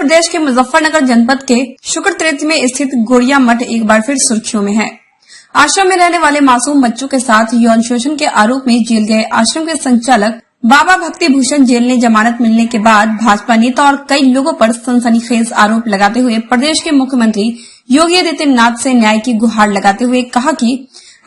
प्रदेश के मुजफ्फरनगर जनपद के शुक्र तीर्थ में स्थित गोड़िया मठ एक बार फिर सुर्खियों में है। आश्रम में रहने वाले मासूम बच्चों के साथ यौन शोषण के आरोप में जेल गए आश्रम के संचालक बाबा भक्ति भूषण जेल ने जमानत मिलने के बाद भाजपा नेता और कई लोगों पर सनसनीखेज आरोप लगाते हुए प्रदेश के मुख्यमंत्री योगी आदित्यनाथ से न्याय की गुहार लगाते हुए कहा कि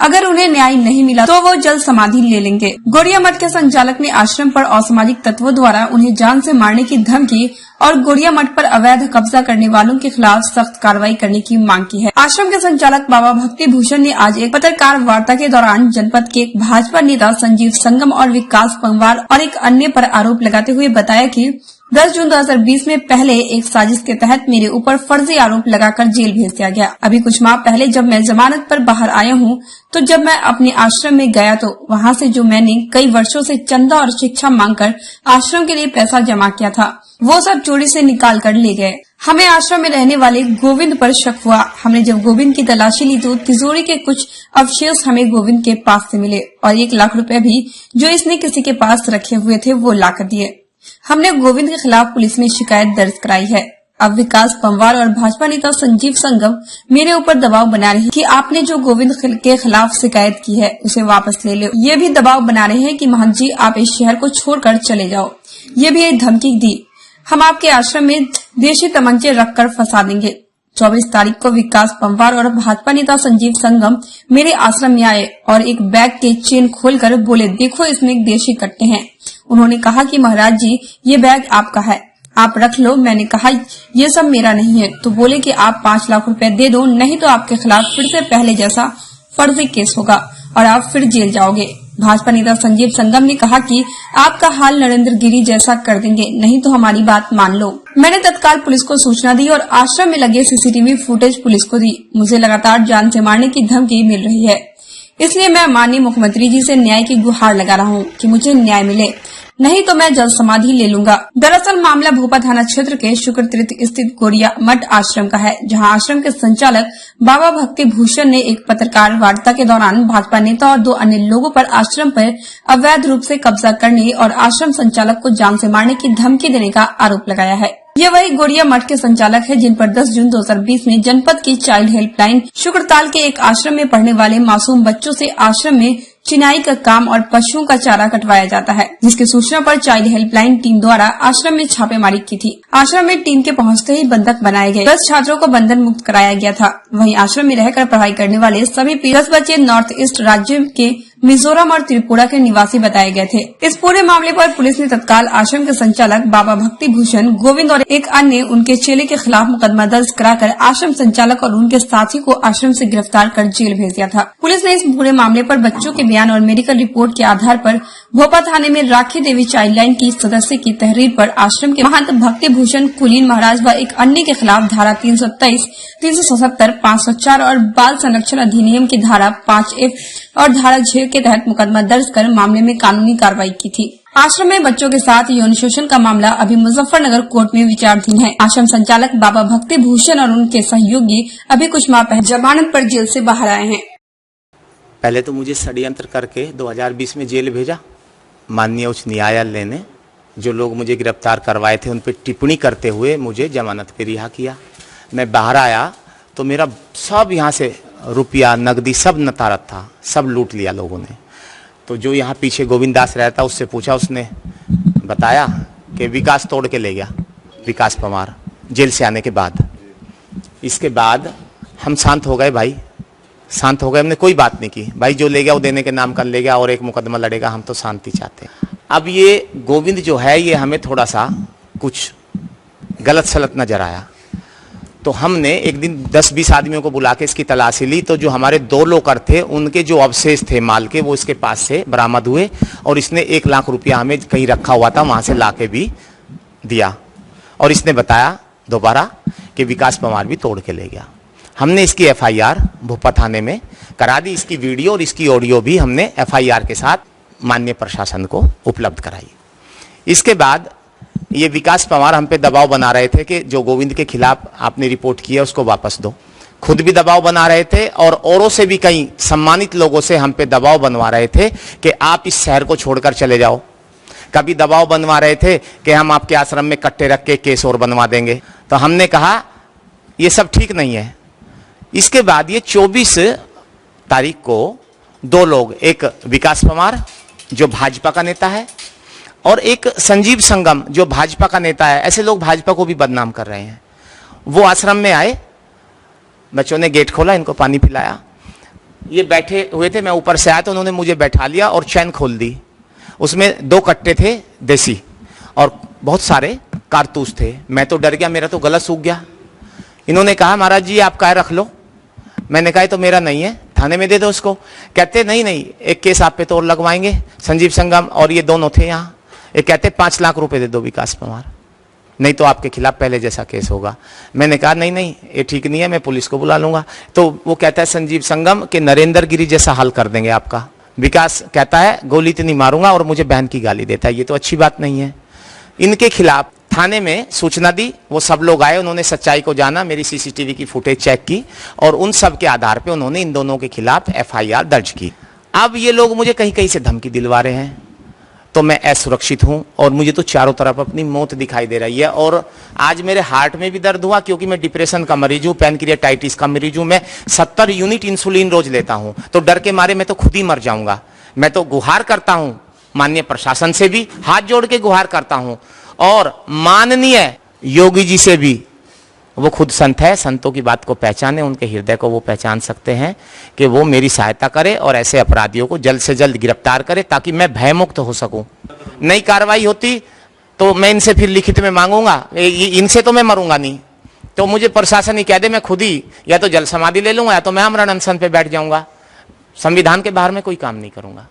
अगर उन्हें न्याय नहीं मिला तो वो जल्द समाधि ले लेंगे। गोड़िया मठ के संचालक ने आश्रम पर असामाजिक तत्वों द्वारा उन्हें जान से मारने की धमकी और गोड़िया मठ पर अवैध कब्जा करने वालों के खिलाफ सख्त कार्रवाई करने की मांग की है। आश्रम के संचालक बाबा भक्ति भूषण ने आज एक पत्रकार वार्ता के दौरान जनपद के भाजपा नेता संजीव संगम और विकास पंवार और एक अन्य पर आरोप लगाते हुए बताया कि 10 जून 2020 में पहले एक साजिश के तहत मेरे ऊपर फर्जी आरोप लगाकर जेल भेज दिया गया। अभी कुछ माह पहले जब मैं जमानत पर बाहर आया हूँ तो जब मैं अपने आश्रम में गया तो वहाँ से जो मैंने कई वर्षों से चंदा और शिक्षा मांगकर आश्रम के लिए पैसा जमा किया था वो सब चोरी से निकाल कर ले गए। हमें आश्रम में रहने वाले गोविंद पर शक हुआ। हमने जब गोविंद की तलाशी ली तो तिजोरी के कुछ अवशेष हमें गोविंद के पास से मिले और 1 लाख रुपए भी जो इसने किसी के पास रखे हुए थे वो ला कर दिए। हमने गोविंद के खिलाफ पुलिस में शिकायत दर्ज कराई है। अब विकास पंवार और भाजपा नेता संजीव संगम मेरे ऊपर दबाव बना रहे हैं कि आपने जो गोविंद के खिलाफ शिकायत की है उसे वापस ले लो। ये भी दबाव बना रहे हैं कि महंत जी आप इस शहर को छोड़कर चले जाओ। ये भी एक धमकी दी। हम आपके आश्रम में देशी तमंचे रखकर फंसा देंगे। 24 तारीख को विकास पंवार और भाजपा नेता संजीव संगम मेरे आश्रम में आए और एक बैग के चेन खोलकर बोले देखो इसमें देशी कट्टे हैं। उन्होंने कहा कि महाराज जी ये बैग आपका है, आप रख लो। मैंने कहा ये सब मेरा नहीं है। तो बोले कि आप 5 लाख रुपए दे दो नहीं तो आपके खिलाफ फिर से पहले जैसा फर्जी केस होगा और आप फिर जेल जाओगे। भाजपा नेता संजीव संगम ने कहा कि आपका हाल नरेंद्र गिरी जैसा कर देंगे, नहीं तो हमारी बात मान लो। मैंने तत्काल पुलिस को सूचना दी और आश्रम में लगे सीसीटीवी फुटेज पुलिस को दी। मुझे लगातार जान से मारने की धमकी मिल रही है, इसलिए मैं माननीय मुख्यमंत्री जी से न्याय की गुहार लगा रहा हूँ कि मुझे न्याय मिले, नहीं तो मैं जल्द समाधि ले लूंगा। दरअसल मामला भोपा थाना क्षेत्र के शुक्र तीर्थ स्थित गोड़िया मठ आश्रम का है, जहां आश्रम के संचालक बाबा भक्ति भूषण ने एक पत्रकार वार्ता के दौरान भाजपा नेता और 2 अन्य लोगों पर आश्रम पर अवैध रूप से कब्जा करने और आश्रम संचालक को जान से मारने की धमकी देने का आरोप लगाया है। ये वही गोड़िया मठ के संचालक है जिन पर 10 जून 2020 में जनपद की चाइल्ड हेल्पलाइन शुक्रताल के एक आश्रम में पढ़ने वाले मासूम बच्चों से आश्रम में चिनाई का काम और पशुओं का चारा कटवाया जाता है, जिसकी सूचना पर चाइल्ड हेल्पलाइन टीम द्वारा आश्रम में छापेमारी की थी। आश्रम में टीम के पहुंचते ही बंधक बनाए गए। 10 छात्रों को बंधन मुक्त कराया गया था। वहीं आश्रम में रहकर पढ़ाई करने वाले सभी 10 बच्चे नॉर्थ ईस्ट राज्य के मिजोरम और त्रिपुरा के निवासी बताए गए थे। इस पूरे मामले पर पुलिस ने तत्काल आश्रम के संचालक बाबा भक्ति भूषण, गोविंद और एक अन्य उनके चेले के खिलाफ मुकदमा दर्ज कराकर आश्रम संचालक और उनके साथी को आश्रम से गिरफ्तार कर जेल भेज दिया था। पुलिस ने इस पूरे मामले पर बच्चों के बयान और मेडिकल रिपोर्ट के आधार पर भोपा थाने में राखी देवी चाइल्ड लाइन की सदस्य की तहरीर पर आश्रम के महंत भक्ति भूषण कुलीन महाराज व एक अन्य के खिलाफ धारा 323, 377, 504 और बाल संरक्षण अधिनियम की धारा 5F और धारा 6 के तहत मुकदमा दर्ज कर मामले में कानूनी कार्रवाई की थी। आश्रम में बच्चों के साथ यौन शोषण का मामला अभी मुजफ्फरनगर कोर्ट में विचाराधीन है। आश्रम संचालक बाबा भक्ति भूषण और उनके सहयोगी अभी कुछ माह पहले जमानत पर जेल से बाहर आए हैं। पहले तो मुझे षड्यंत्र करके 2020 में जेल भेजा माननीय उच्च न्यायालय ने। जो लोग मुझे गिरफ्तार करवाए थे उन पर टिप्पणी करते हुए मुझे जमानत पे रिहा किया। मैं बाहर आया तो मेरा सब यहाँ से रुपया नकदी सब नतारत था, सब लूट लिया लोगों ने। तो जो यहाँ पीछे गोविंद दास रहता उससे पूछा, उसने बताया कि विकास तोड़ के ले गया, विकास पंवार जेल से आने के बाद। इसके बाद हम शांत हो गए भाई, शांत हो गए। हमने कोई बात नहीं की भाई, जो ले गया वो देने के नाम कर ले गया और एक मुकदमा लड़ेगा। हम तो शांति चाहते हैं। अब ये गोविंद जो है ये हमें थोड़ा सा कुछ गलत सलत नजर आया, तो हमने एक दिन 10-20 आदमियों को बुला के इसकी तलाशी ली। तो जो हमारे 2 लोकर थे उनके जो अवशेष थे माल के वो इसके पास से बरामद हुए और इसने 1 लाख रुपया हमें कहीं रखा हुआ था वहां से लाके भी दिया। और इसने बताया दोबारा कि विकास पंवार भी तोड़ के ले गया। हमने इसकी FIR भोपा थाने में करा दी। इसकी वीडियो और इसकी ऑडियो भी हमने FIR के साथ माननीय प्रशासन को उपलब्ध कराई। इसके बाद ये विकास पंवार हम पे दबाव बना रहे थे कि जो गोविंद के खिलाफ आपने रिपोर्ट की है उसको वापस दो। खुद भी दबाव बना रहे थे और औरों से भी कई सम्मानित लोगों से हम पे दबाव बनवा रहे थे कि आप इस शहर को छोड़कर चले जाओ। कभी दबाव बनवा रहे थे कि हम आपके आश्रम में कट्टे रख के केस और बनवा देंगे। तो हमने कहा ये सब ठीक नहीं है। इसके बाद ये 24 तारीख को 2 लोग, एक विकास पवार जो भाजपा का नेता है और एक संजीव संगम जो भाजपा का नेता है, ऐसे लोग भाजपा को भी बदनाम कर रहे हैं, वो आश्रम में आए। बच्चों ने गेट खोला, इनको पानी पिलाया, ये बैठे हुए थे, मैं ऊपर से आया तो उन्होंने मुझे बैठा लिया और चैन खोल दी। उसमें 2 कट्टे थे देसी और बहुत सारे कारतूस थे। मैं तो डर गया, मेरा तो गला सूख गया। इन्होंने कहा महाराज जी आप काय रख लो। मैंने कहा तो मेरा नहीं है, थाने में दे दो उसको। कहते नहीं नहीं, एक केस आप पे तो और लगवाएंगे। संजीव संगम और ये दोनों थे यहाँ। ये कहते 5 लाख रुपए दे दो विकास पवार, नहीं तो आपके खिलाफ पहले जैसा केस होगा। मैंने कहा नहीं नहीं ये ठीक नहीं है, मैं पुलिस को बुला लूंगा। तो वो कहता है संजीव संगम के नरेंद्र गिरी जैसा हाल कर देंगे आपका। विकास कहता है गोली तो नहीं मारूंगा और मुझे बहन की गाली देता है, ये तो अच्छी बात नहीं है। इनके खिलाफ थाने में सूचना दी, वो सब लोग आए, उन्होंने सच्चाई को जाना, मेरी सीसीटीवी की फुटेज चेक की और उन सब के आधार पे उन्होंने इन दोनों के खिलाफ एफआईआर दर्ज की। अब ये लोग मुझे कहीं कहीं से धमकी दिलवा रहे हैं, तो मैं असुरक्षित हूं और मुझे तो चारों तरफ अपनी मौत दिखाई दे रही है। और आज मेरे हार्ट में भी दर्द हुआ क्योंकि मैं डिप्रेशन का मरीज हूं, पैनक्रियाटाइटिस का मरीज हूं। मैं 70 यूनिट इंसुलिन रोज लेता हूं, तो डर के मारे मैं तो खुद ही मर जाऊंगा। मैं तो गुहार करता हूं माननीय प्रशासन से भी, हाथ जोड़ के गुहार करता हूं और माननीय योगी जी से भी। वो खुद संत है, संतों की बात को पहचाने, उनके हृदय को वो पहचान सकते हैं कि वो मेरी सहायता करे और ऐसे अपराधियों को जल्द से जल्द गिरफ्तार करे ताकि मैं भयमुक्त हो सकूं। नई कार्रवाई होती तो मैं इनसे फिर लिखित में मांगूंगा, इनसे तो मैं मरूंगा नहीं, तो मुझे प्रशासन ही कह दे, मैं खुद ही या तो जल समाधि ले लूंगा या तो मैं आमरण अनशन पे बैठ जाऊंगा। संविधान के बाहर में कोई काम नहीं करूंगा।